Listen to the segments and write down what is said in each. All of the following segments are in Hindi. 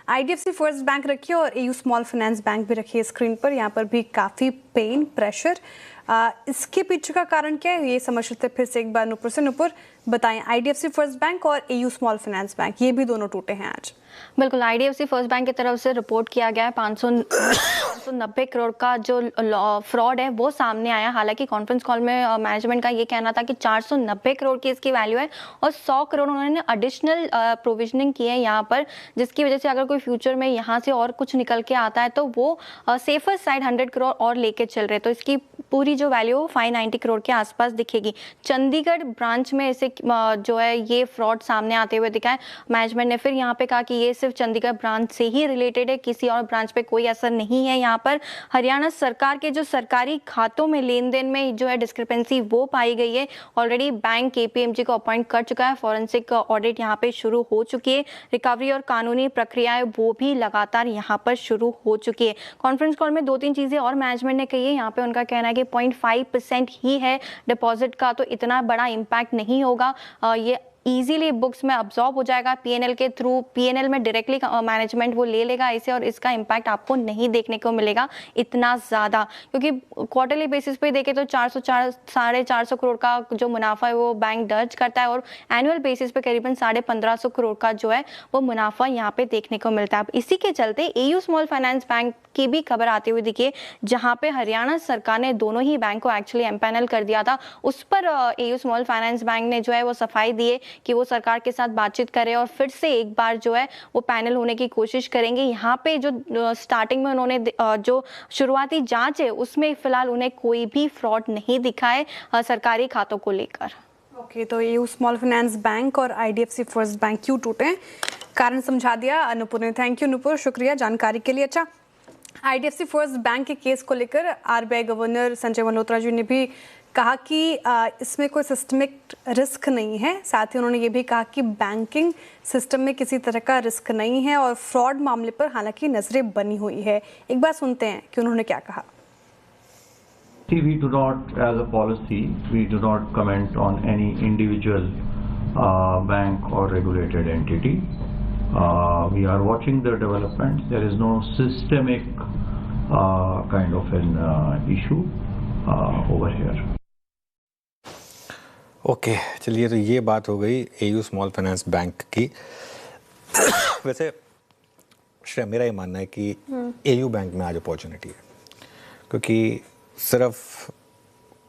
आईडीएफसी फर्स्ट बैंक रखी है और एयू स्मॉल फाइनेंस बैंक भी रखी है स्क्रीन पर। यहाँ पर भी काफ़ी पेन प्रेशर, इसके पीछे का कारण क्या है ये समझ सकते हैं। फिर से एक बार नुपुर से, नुपुर बताएं, आईडीएफसी फर्स्ट बैंक और एयू स्मॉल फाइनेंस बैंक ये भी दोनों टूटे हैं आज। बिल्कुल, आईडीएफसी फर्स्ट बैंक की तरफ से रिपोर्ट किया गया है 590 करोड़ का जो फ्रॉड है वो सामने आया। हालांकि कॉन्फ्रेंस कॉल में मैनेजमेंट का ये कहना था कि 490 करोड़ की इसकी वैल्यू है और 100 करोड़ उन्होंने एडिशनल प्रोविजनिंग की है यहाँ पर, जिसकी वजह से अगर कोई फ्यूचर में यहाँ से और कुछ निकल के आता है तो वो सेफर साइड 100 करोड़ और लेके चल रहे, तो इसकी पूरी जो वैल्यू 590 करोड़ के आसपास दिखेगी। चंडीगढ़ ब्रांच में इसे जो है ये फ्रॉड सामने आते हुए दिखा है। मैनेजमेंट ने फिर यहाँ पे कहा कि ये सिर्फ चंडीगढ़ ब्रांच से ही रिलेटेड है, किसी और ब्रांच पे कोई असर नहीं है। यहाँ पर हरियाणा सरकार के जो सरकारी खातों में लेन देन में जो है डिस्क्रिपेंसी वो पाई गई है। ऑलरेडी बैंक केपीएमजी को अपॉइंट कर चुका है, फॉरेंसिक ऑडिट यहाँ पे शुरू हो चुकी है, रिकवरी और कानूनी प्रक्रियाएं वो भी लगातार यहाँ पर शुरू हो चुकी है। कॉन्फ्रेंस कॉल में 2-3 चीजें और मैनेजमेंट ने कही है। यहाँ पे उनका कहना है कि 0.5% ही है डिपॉजिट का, तो इतना बड़ा इम्पैक्ट नहीं होगा, ये इजीली बुक्स में अब्सॉर्ब हो जाएगा पीएनएल के थ्रू। पीएनएल में डायरेक्टली मैनेजमेंट वो ले लेगा इसे और इसका इम्पैक्ट आपको नहीं देखने को मिलेगा इतना ज़्यादा, क्योंकि क्वार्टरली बेसिस पे देखें तो 400-450 करोड़ का जो मुनाफा है वो बैंक दर्ज करता है और एनुअल बेसिस पे करीबन 1550 करोड़ का जो है वो मुनाफा यहाँ पे देखने को मिलता है। अब इसी के चलते एयू स्मॉल फाइनेंस बैंक की भी खबर आती हुई दिखी, जहाँ पे हरियाणा सरकार ने दोनों ही बैंक को एक्चुअली एम्पैनल कर दिया था। उस पर एयू स्मॉल फाइनेंस बैंक ने जो है वो सफाई दी है कि वो सरकार के साथ बातचीत करे और फिर से एक बार जो है वो पैनल होने की कोशिश करेंगे। यहाँ पे जो स्टार्टिंग में उन्होंने जो शुरुआती जांच है उसमें फिलहाल उन्हें कोई भी फ्रॉड नहीं दिखा है सरकारी खातों को लेकर। ओके, तो एयू स्मॉल फाइनेंस बैंक और आईडीएफसी फर्स्ट बैंक क्यों टूटे, कारण समझा दिया नुपुर ने। थैंक यू नुपुर, शुक्रिया जानकारी के लिए। अच्छा, आईडीएफसी फर्स्ट बैंक के केस को लेकर आरबीआई गवर्नर संजय मल्होत्रा जी ने भी कहा कि इसमें कोई सिस्टमिक रिस्क नहीं है। साथ ही उन्होंने ये भी कहा कि बैंकिंग सिस्टम में किसी तरह का रिस्क नहीं है और फ्रॉड मामले पर हालांकि नजरें बनी हुई है। एक बार सुनते हैं कि उन्होंने क्या कहा। We do not, as a policy, we do not comment on any individual bank or regulated entity. We are watching the developments. There is no systemic kind of an issue over here. Okay, चलिए, तो ये बात हो गई एयू स्मॉल फाइनेंस बैंक की। वैसे श्रेया, मेरा ये मानना है कि एयू बैंक में आज अपॉर्चुनिटी है, क्योंकि सिर्फ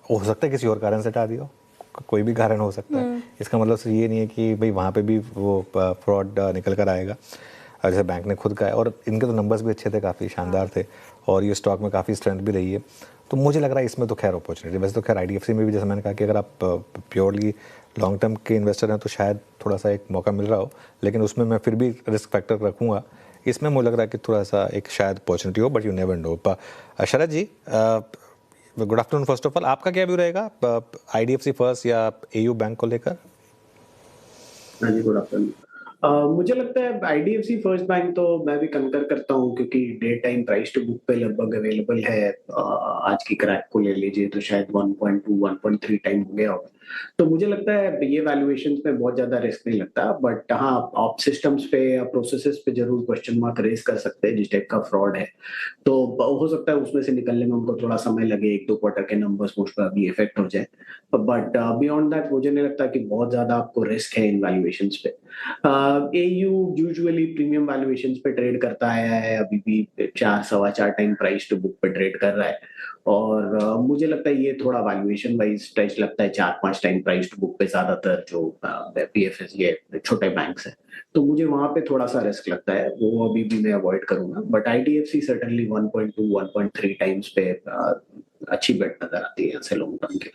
हो सकता है किसी और कारण से हटा दिया, कोई भी कारण हो सकता है। इसका मतलब सिर्फ ये नहीं है कि भाई वहाँ पे भी वो फ्रॉड निकल कर आएगा। जैसे बैंक ने खुद कहा है, और इनके तो नंबर्स भी अच्छे थे, काफ़ी शानदार थे और ये स्टॉक में काफ़ी स्ट्रेंथ भी रही है। तो मुझे लग रहा है इसमें तो खैर अपॉर्चुनिटी। वैसे तो खैर आईडीएफसी में भी जैसे मैंने कहा कि अगर आप प्योरली लॉन्ग टर्म के इन्वेस्टर हैं तो शायद थोड़ा सा एक मौका मिल रहा हो, लेकिन उसमें मैं फिर भी रिस्क फैक्टर रखूँगा। इसमें मुझे लग रहा है कि थोड़ा सा एक शायद अपॉर्चुनिटी हो, but you never know. Sharad ji, good afternoon. First of all, आपका क्या व्यू रहेगा आईडीएफसी फर्स्ट या एयू बैंक को लेकर? हाँ जी, गुड आफ्टरनून। मुझे लगता है आईडीएफसी फर्स्ट बैंक तो मैं भी कंकर करता हूँ, क्योंकि day time price to book पे लगभग अवेलेबल है। आज की क्रैक को ले लीजिए तो शायद 1.2-1.3 टाइम हो गया होगा। तो मुझे लगता है ये वैल्यूएशंस पे बहुत ज्यादा रिस्क नहीं लगता, बट हाँ, आप सिस्टम्स पे या प्रोसेसेस पे जरूर क्वेश्चन मार्क रेज कर सकते हैं। जिस टाइप का फ्रॉड है तो हो सकता है उसमें से निकलने में उनको थोड़ा समय लगे, 1-2 क्वार्टर के नंबर्स मुझ पर अभी इफेक्ट हो जाए, बट बियॉन्ड दैट मुझे नहीं लगता कि बहुत ज्यादा आपको रिस्क है इन वैल्यूएशंस पे। एयू यूजुअली प्रीमियम वैल्यूएशंस पे ट्रेड करता आया है, अभी भी 4-4.25 टाइम प्राइस टू बुक पे ट्रेड कर रहा है, और मुझे लगता है ये थोड़ा वैल्यूएशन वाइज स्ट्रेच लगता है 4-5 टाइम प्राइस टू बुक पे ज्यादातर जो पीएफएस ये छोटे बैंक्स हैं, तो मुझे वहां पे थोड़ा सा रिस्क लगता है, वो अभी भी मैं अवॉइड करूंगा। बट आईडीएफसी सर्टेनली 1.2-1.3 टाइम्स पे अच्छी बेट नजर आती है यहाँ से लॉन्ग टर्म के।